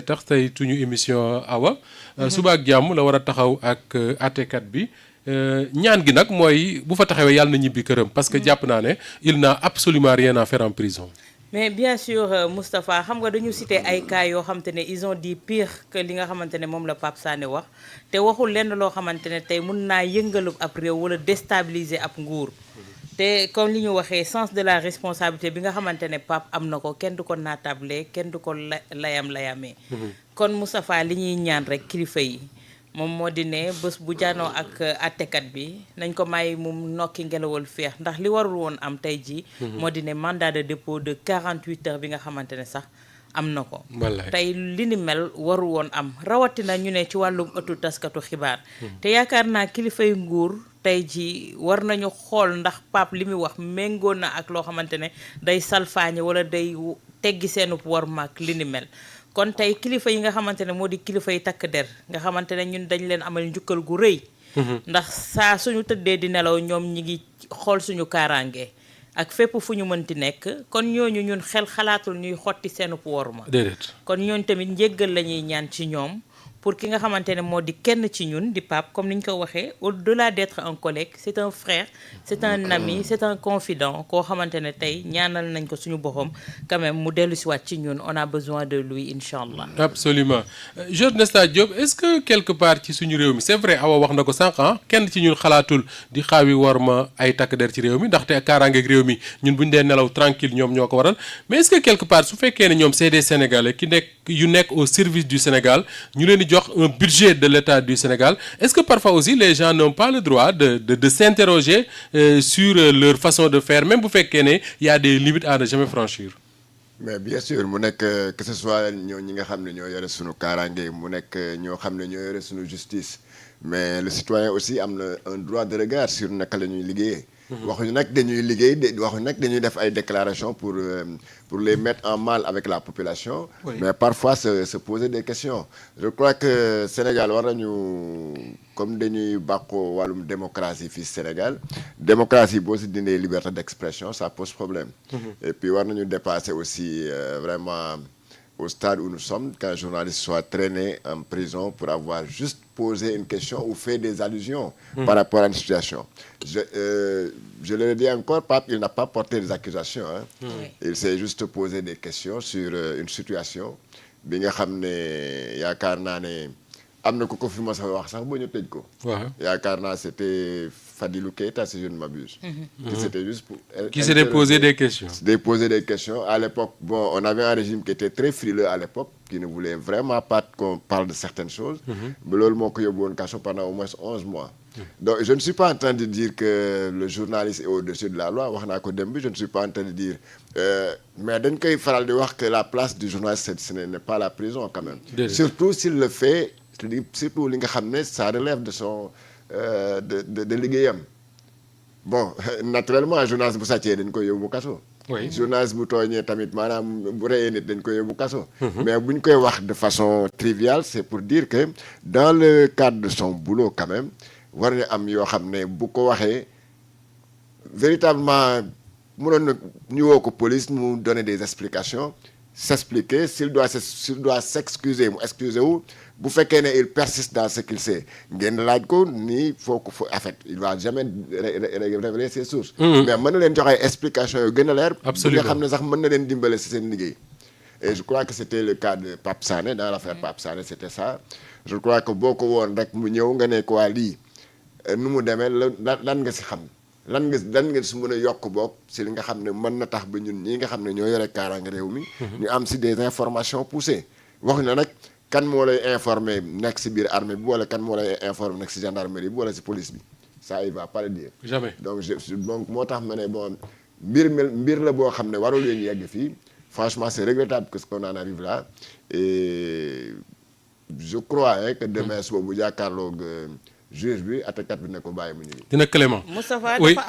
tax tey tuñu émission Awa suba ak jàmm la war a taxaw ak àttekat bi ñaan gi nag mooy bu fa taxawee yàlla na ñibbi këram parce que jàpp naa ne il n'a absolument rien à faire en prison. mais bien sûr Moustapha xam nga dañu cité ay cas yoo xamante ne ils ont dit pire que li nga xamante ne moom la Pape Sané wax te waxul lenn loo xamante ne tey mun naa yëngalu ab réew wala déstabiliser ab nguur te comme li ñu waxee sens de la responsabilité bi nga xamante ne Pape am na ko kenn du ko naatable kenn du ko layamee kon Moustapha li ñuy ñaan rek kilifa yi moom moo di ne bés bu jaanoo ak àttekat bi nañ ko may mu nokki ngelawal feex ndax li warul woon am tey jii moo di ne mandat de dépôt de 48 heures bi nga xamante ne sax am na ko tey li ni mel warul woon am rawatina ñu ne ci wàllum ëttu taskatu xibaar te yaakaar naa kilifay nguur tey jii war nañu xool ndax Pape li muy wax méngoo na ak loo xamante ne day salfaañe wala day teggi seenub war maak li ni mel kon tey kilifa yi nga xamante ne moo di kilifa yi takk der nga xamante ne ñun dañ leen amal njukkal gu rëy ndax saa suñu tëddee di nelaw ñoom ñi ngi xool suñu kaaraange ak fépp fu ñu mënti nekk kon ñooñu ñun xel xalaatul ñuy xotti seenub worma déedéet kon ñooñu tamit njéggal la ñuy ñaan ci ñoom pour ki nga xamante ne moo di kenn ci ñun di Pape comme ni ñu ko waxee au-delà d'être un collègue c'est un frère c'est un ami c'est un confident koo xamante ne tey ñaanal nañ ko suñu boppam quand même mu dellu si waat ci ñun on a besoin de lui incha allah. absolument Georges Nesta Diop est-ce que quelque part ci suñu réew mi c'est vrai Awa wax na ko sànq kenn ci ñun xalaatul di xaawi war ma ay takk der ci réew mi ndaxte kaaraangeeg réew mi ñun bu ñu dee nelaw tranquille ñoom ñoo ko waral mais est-ce que quelque part su fekkee ne ñoom c'est des Sénégalais yu nekk au service du Sénégal ñu leen di jox un budget de l'État du Sénégal est-ce que parfois aussi les gens n'ont pas le droit de s'interroger sur leur façon de faire même bu fekkee ne y a des limites à ne jamais franchir. mais bien sûr mu nekk que ce soit ñi nga xam ne ñoo yore suñu kaaraange mu nekk ñoo xam ne ñoo yore suñu justice mais le citoyen aussi am na un droit de regard sur naka la ñuy liggéeyee. waxuñu nag dañuy liggéey waxuñu nag dañuy def ay déclarations pour les mettre en mal avec la population. Oui. Mais parfois se poser des questions. Je crois que Sénégal war nañu comme dañuy bàkkoo wàllum démocratie fii Sénégal démocratie boo si dindee liberté d'expression ça pose problème. Et puis war nañu dépasser aussi vraiment au stade où nous sommes qu'un journaliste soit traîné en prison pour avoir juste posé une question ou fait des allusions par rapport à une situation. Je le dis encore, Pape, il n'a pas porté des accusations. Il s'est juste posé des questions sur une situation bi nga xam ne yaakaar naa ne am na ku ko fi mos a wax sax ba ñu tëj ko. yaakaar naa c'était Fadilou Keita si je ne m'abuse. C'était juste pour qui s'était posé des questions. Poser des questions. À l'époque, bon, on avait un régime qui était très frileux à l'époque, qui ne voulait vraiment pas qu'on parle de certaines choses. Mais loolu moo ko yóbbu woon kaso pendant au moins 11 mois. Donc je ne suis pas en train de dire que le journaliste est au-dessus de la loi wax naa ko démb bi je ne suis pas en train de dire mais dañ koy faral di wax que la place du journaliste ce n'est pas la prison quand même. Surtout s'il le fait surtout li nga xam ne ça relève de son de liggéeyam. Bon naturellement journaliste bu sàccee dañ koy yóbbu kaso. Oui. Journaliste bu tooñee tamit maanaam bu reyee nit dañ koy yóbbu kaso. Mais bu ñu koy wax de façon triviale c'est pour dire que dans le cadre de son boulot quand même war na am yoo xam ne bu ko waxee véritablement mënoon na ñu woo ko police mu donner des explications s'expliquer s'il doit s'excuser mu excuser wu bu fekkee ne il persiste dans ce qu'il sait ngeen laaj ko nii faut que en fait il va jamais révéler ses sources. Mais mën na leen jox ay explications yu gën a leer. Absolument nga xam ne sax mën na leen dimbale ci seen liggéey. Et je crois que c'était le cas de Pape Sané dans l'affaire Pape Sané c'était ça. Je crois que boo ko woon rek mu ñëw nga ne ko waa lii nu mu demee lan nga ci xam lan nga ci mën a yokk boog ci li nga xam ne mën na tax ba ñun ñii nga xam ne ñoo yore kaaraange réew mi. ñu am ci des informations poussées wax na nag. kan moo lay informer nekk ci biir armée bi wala kan moo lay informer nekk ci gendarmerie bi wala ci police bi ça il va pas le dire. Jamais. Donc moo tax ma ne bon mbir la boo xam ne warul ñu yegg fii franchement c'est regrettable que ce qu'on en arrive là et je crois que demain suba bu jàkkaarloog juge bi attakat bi ne ko bàyyi mu ñibbi. dina Clément. Moustapha dafa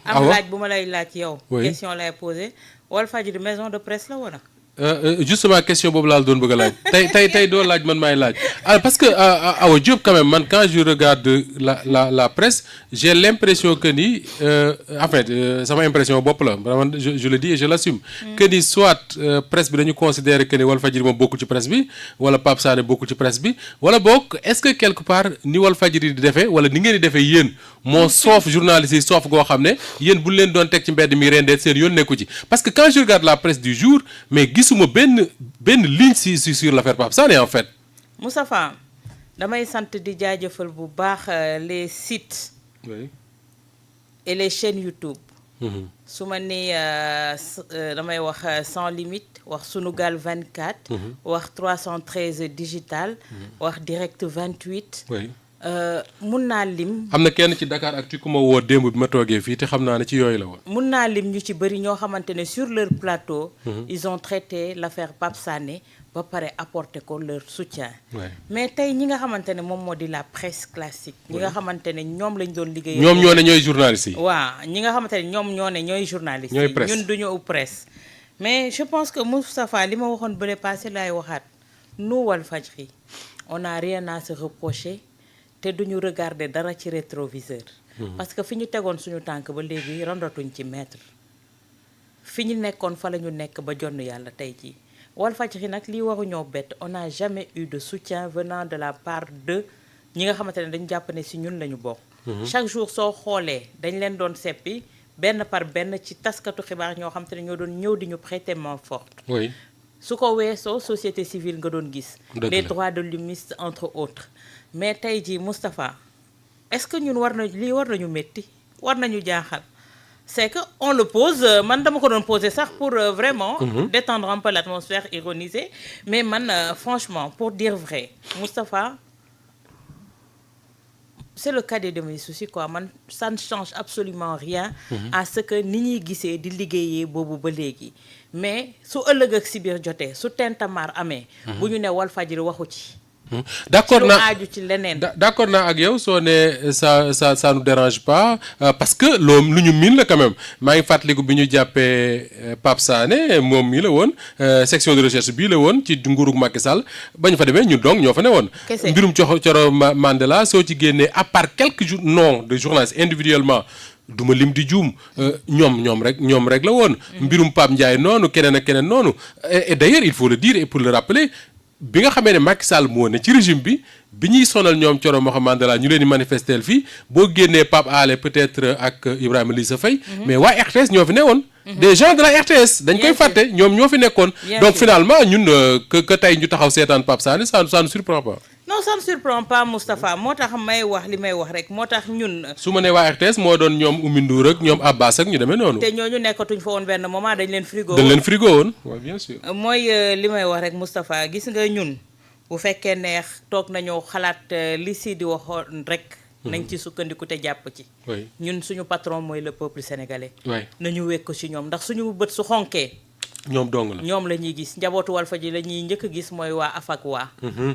am laaj bu ma lay laaj yow. question lay poser Walfadjri maison de presse la wala. Justement question boobu laa la doon bëgg a laaj tey doo laaj man maay laaj parce que Awa Diop quand même man quand je regarde la presse j'ai l'impression que ni en fait sama impression bopp la man je le dis et je l'assume que ni soit presse bi dañu considérer que ni Walfadjri moom bokkul ci presse bi wala Pape Sané bokkul ci presse bi wala boog est-ce que quelque part ni Walfadjri di defee wala ni ngeen di defee yéen moo soof journalistes yi soof goo xam ne yéen bu leen doon teg ci mbedd mi rendeet seen yoon nekku ci parce que quand je regarde la presse du jour mais gisuma benn ligne sur l'affaire Pape Sané en fait. Moustapha damay sant di jaajëfal bu baax les sites. Oui. Et les chaînes YouTube. su ma nee damay wax sans limite wax Sunugal 24. wax 313 digital. wax direct 28. oui. mun naa lim. am na kenn ci Dakar Actu ku ma woo démb bi ma toogee fii te xam naa ne ci yooyu la woon. mun naa lim ñu ci bëri ñoo xamante ne sur leur plateau. ils ont traité l'affaire Pape Sané ba pare apporter ko leur soutien. mais tey ñi nga xamante ne moom moo di la presse classique. ñi nga xamante ne ñoom lañ doon liggéey. ñoom ñoo ne ñooy journalistes yi. waaw ñi nga xamante ne ñoom ñoo ne ñooy journalistes yi. ñooy presse ñun duñu presse. mais je pense que Moustapha li ma waxoon bële passé laay waxaat nous Walfadjri on n'a rien à se reprocher. te duñu regarder dara ci rétroviseur. parce que fi ñu tegoon suñu tànk ba léegi randatuñ ci mètre. fi ñu nekkoon fa la ñu nekk ba jonn yàlla tey jii Walfadjri nag lii waruñoo bett on n'a jamais eu de soutien venant de la part de ñi nga xamante ne dañu jàpp ne si ñun la ñu bokk. chaque jour soo xoolee dañ leen doon seppi benn par benn ci taskatu xibaar ñoo xamante ne ñoo doon ñëw di ñu prêter main forte. oui. su ko weesoo société civile nga doon gis. les droits de l'hommiste entre autres. mais tey jii Moustapha est-ce que ñun war nañu métti war nañu jaaxal c'est que on le pose man dama ko doon poser sax pour vraiment détendre un peu l'atmosphère ironiser mais man franchement pour dire vrai Moustapha c'est le cadet de mes soucis quoi man ça ne change absolument rien à ce que ni ñuy gisee di liggéeyee boobu ba léegi mais su ëllëg ak si biir jotee su tentamar amee bu ñu ne Walfadjri waxu ci d'accord naa aaju ci leneen. d'accord naa ak yow soo ne ça nous dérange pas parce que loolu lu ñu miin la quand même maa ngi fàttaliku bi ñu jàppee Pape Sané moom mii la woon section de recherche bii la woon ci nguurug Macky Sall ba ñu fa demee ñun donc ñoo fa ne woon. mbirum Coro Mandela soo ci génnee à part quelques noms de journalistes individuellement duma lim di juum ñoom rek la woon. mbirum Pape Ndiaye noonu keneen ak keneen noonu et d'ailleurs il faut le dire et pour le rappeler. bi nga xamee ne Macky Sall moo ne ci régime bi ñuy sonal ñoom Coro Mandela ñu leen di manifester fii boo génnee Pape Alé peut-être ak Ibrahima Lissa Faye mais waa RTS ñoo fi newoon. des gens de la RTS dañ koy fàtte ñoom ñoo fi nekkoon. donc finalement ñun que tey ñu taxaw seetaan Pape Sané ça nous surprend pas. non ça ne surprend pas Moustapha moo tax may wax li may wax rek moo tax ñun. su ma nee waa RTS moo doon ñoom Oumy Ndour ak ñoom Abbas ak ñu demee noonu. te ñooñu nekkatuñ fa woon benn moment dañ leen frigo woon waaw bien sûr. mooy li may wax rek Moustapha gis nga ñun bu fekkee neex toog nañoo xalaat li si di waxoon rek. nañ ci sukkandiku te jàpp ci. ñun suñu patron mooy le peuple sénégalais. nañu wekk ko ci ñoom ndax suñu bët su xonkee. ñoom dong la ñoom la ñuy gis njabootu Walfadjri la ñuy njëkk a gis mooy waa AFAC waa.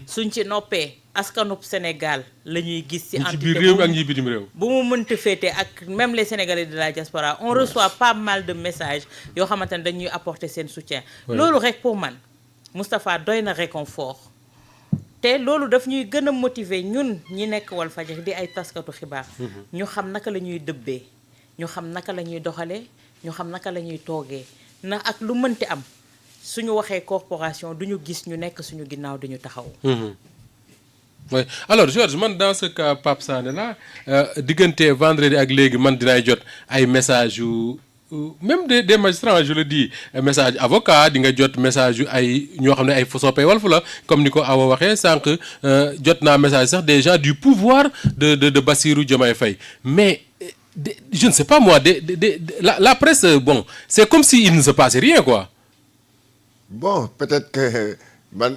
suñ ci noppee askanub Sénégal la ñuy gis. ci entité biir réew mi ak ñi bitim réew. bu mu mënta féete ak même les Sénégalais de la diaspora on reçoit pas mal de messages yoo xamante ne dañuy apporter seen soutien. loolu rek pour man Moustapha doy na réconfort. te loolu daf ñuy gën a motiver ñun ñi nekk Walfadjri di ay taskatu xibaar. ñu xam naka la ñuy dëbbee ñu xam naka la ñuy doxalee ñu xam naka la ñuy toogee na ak lu mënti am suñu waxee corporation duñu gis ñu nekk suñu ginnaaw duñu taxaw. oui alors Georges man dans ce cas Pape Sané là diggante vendredi ak léegi man dinaay jot ay messages yu. même des magistrats je le dis message avocat di nga jot message yu ay ñoo xam ne ay soppee Walf la comme ni ko Awa waxee sànq jot naa message sax des gens du pouvoir de Bassirou Diomaye Faye mais je ne sais pas moi la presse bon c'est comme si il ne se passait rien quoi. bon peut-être que man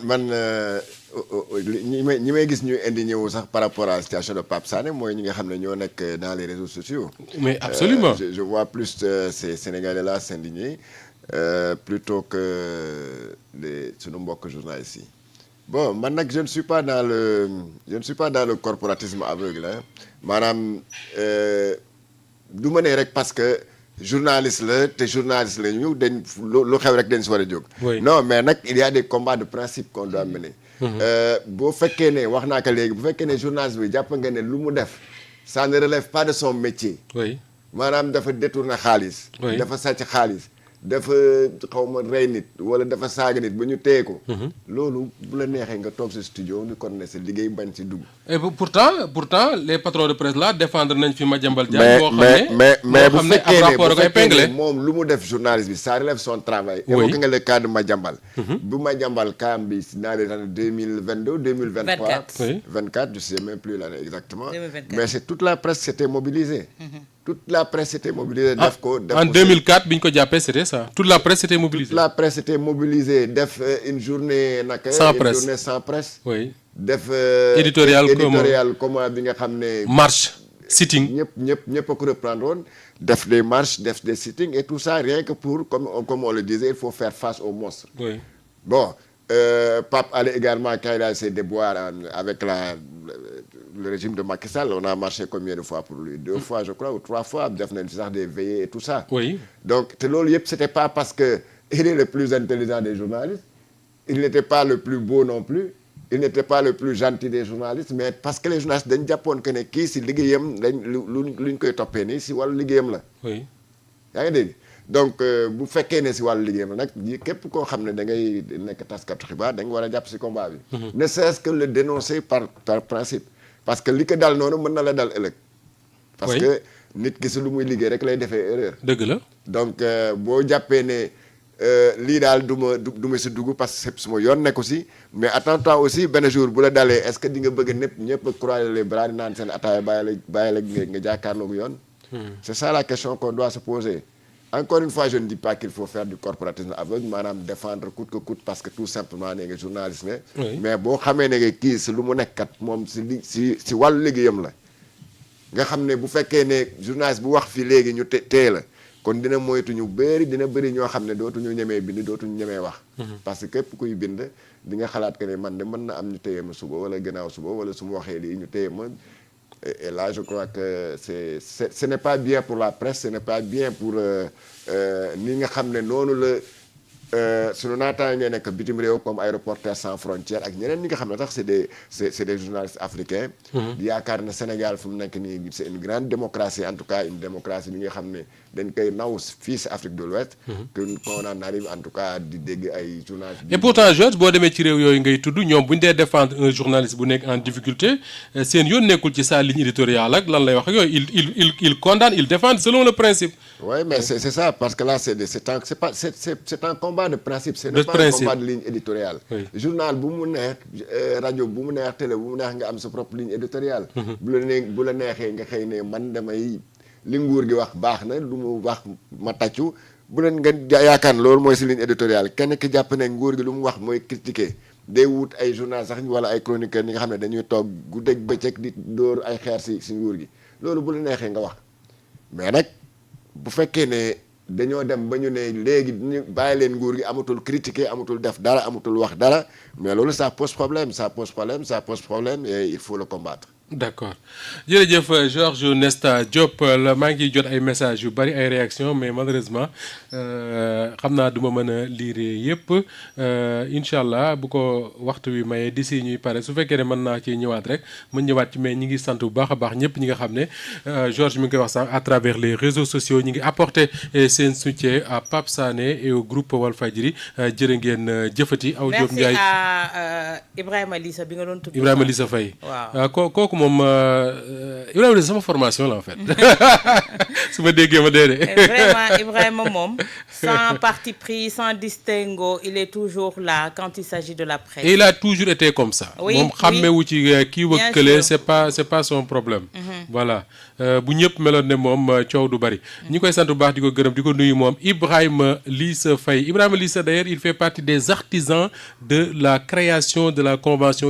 ñi may gis ñu indigné wu sax par rapport à la situation de Pape Sané mooy ñi nga xam ne ñoo nekk dans les réseaux sociaux. mais absolument je vois plus ces Sénégalais-là s'indigner plutôt que sunu mbokk journalistes yi. bon man nag je ne suis pas dans le corporatisme aveugle maanaam du ma ne rek parce que journaliste la te journaliste la ñu dañ lu xew rek dañ si war a jóg. Oui. non mais nag il y a des combats de principe qu'on doit mener. boo fekkee ne wax naa ko léegi bu fekkee ne journaliste bi jàpp nga ne lu mu def ça ne relève pas de son métier. oui maanaam dafa détourné xaalis. Oui. dafa sàcc xaalis. dafa xaw ma rey nit wala dafa saaga nit ba ñu téye ko. loolu bu la neexee nga toog sa studio ni kon ne sa liggéey bañ si dugg. et pourtant les patrons de presse là défendre nañ fi Madiambal Diagne. boo xam mais bu ne ab fekkee rapport ne a koy épinglé. moom lu mu def journaliste bi ça relève son travail. Oui. évoqué nga le cas de Madiambal. bu Madiambal kaam bi dans les années 2022 2023. 24. Oui. 24 je sais même plus l'année exactement. 2024. mais c'est toute la presse s'était mobilisée. toute la presse s'était mobilisée. def ko en 2004 bi ñu ko jàppee c'était ça toute la presse était mobilisée. toute la presse était mobilisée def une journée naka. Sans une presse. journée sans presse. oui def. Éditorial comment bi nga xam ne. marche sitting. ñëpp a ko reprendre woon def des marches def des sittings et tout ça rien que pour comme on le disait il faut faire face aux monstres. oui Bon, Pape allait également quand il a essayé de boire avec le régime de Macky Sall, on a marché combien de fois pour lui? 2 fois je crois ou 3 fois, def nañ sax des veillées et tout ça. oui Donc te loolu yëpp c'était pas parce que il est le plus intelligent des journalistes, il n'était pas le plus beau non plus, il n'était pas le plus gentil des journalistes, mais parce que les journalistes dañ jàppoon que ne kii si liggéeyam dañ lu ñu koy toppee nii si wàllu liggéeyam la. oui yaa ngi dégg donc bu fekkee ne si wàllu liggéeyam nag képp koo xam ne da ngay nekk taskatu xibaar da nga war a jàpp si combat bi. ne serait-ce que le dénoncer par principe. parce que li ko dal noonu mën na la dal ëllëg. parce Oui. que nit ki si lu muy liggéey rek lay defee erreur. dëgg la. donc boo jàppee ne lii daal du ma si dugg parce que suma yoon nekku si mais attends-toi aussi benn jour bu la dalee est-ce que di nga bëgg ñëpp a croiser les bras di naan seen ataaya bàyyi la nga jàkkaarloogu yoon. C'est ça la question qu'on doit se poser. Encore une fois, je ne dis pas qu'il faut faire du corporatisme aveugle, maanaam défendre coûte que coûte parce que tout simplement ne nga journaliste ne. Oui. mais boo xamee ne nga kii si lu mu nekkat moom si wàllu liggéeyam la. nga xam ne bu fekkee ne journaliste bu wax fii léegi ñu téye la kon dina moytu ñu dina bëri ñoo xam ne dootuñu ñemee bind dootuñu ñemee wax. parce que képp kuy bind di nga xalaat que ne man de mën na am ñu téye ma suba wala gannaaw suba wala su ma waxee lii ñu téye ma. Et là, je crois que ce n'est pas bien pour la presse, ce n'est pas bien pour ni nga xam ne noonu la sunu naataangee nekk bitim réew comme ay Reporters sans frontières ak ñeneen ñi nga xam ne sax c'est des journalistes africains. di yaakaar ne Sénégal fu mu nekk nii c'est une grande démocratie en tout cas une démocratie bi nga xam ne dañ koy naw fii si Afrique de l'Ouest qu'on en arrive en tout cas di dégg ay journalistes. et pourtant Georges boo demee ci réew yooyu ngay tudd ñoom bu ñu dee défendre un journaliste bu nekk en difficulté seen yoon nekkul ci sa ligne éditoriale ak lan lay wax ak yooyu il condamne il défend selon le principe. Oui, mais c'est ça, parce que là, c'est un combat de principe, ce De n'est pas principe. un combat de ligne éditoriale. Oui. Journal, bu mu neex radio, bu mu neex télé, bu mu neex nga am sa propre ligne éditoriale. bu la neexee nga xëy ne man damay li nguur gi wax baax na lu mu wax ma tàccu bu leen nga yaakaar ne loolu mooy si ligne éditoriale kenn ki jàpp ne nguur gi lu mu wax mooy critiquer day wut ay journal sax wala ay chroniqueurs ñi nga xam ne dañuy toog guddeeg bëccëg di dóor ay xeer si nguur gi loolu bu la neexee nga wax mais nag bu fekkee ne dañoo dem ba ñu ne léegi ñu bàyyi leen nguur gi amatul critiquer amatul def dara amatul wax dara mais loolu ça pose problème et il faut le combattre. D'accord jërëjëf Georges Nesta Diop la maa ngi jot ay messages yu bari ay réactions mais malheureusement xam naa du ma mën a lire yëpp incha allah bu ko waxtu wi mayee d'ici ñuy pare su fekkee ne mën naa ci ñëwaat rek mën ñëwaat ci mais ñi ngi sant bu baax a baax ñëpp ñi nga xam ne Georges mi ngi koy wax sànq à travers les réseaux sociaux ñi ngi apporter seen soutien à Pape Sané et au groupe Walfadjri jërë ngeen jëfati. Aw Diop Ndiaye merci à Ibrahima Lissa bi nga doon tudd. Ibrahima Lissa Faye. waaw kooku moom Ibrahima Lissa sama formation la en fait su ma déggee ma dee de. Vraiment Ibrahima moom sans parti pris sans distinguo il est toujours là quand il s'agit de la presse. Et il a toujours été comme ça. Oui, moom xàmmewu ci kii Bien wëkkale sûr. c'est pas son problème. Voilà bu ñëpp meloon ne moom coow du bari. ñi koy sant bu baax di ko gërëm di ko nuyu moom Ibrahima Lissa Faye Ibrahima Lissa d'ailleurs il fait partie des artisans de la création de la convention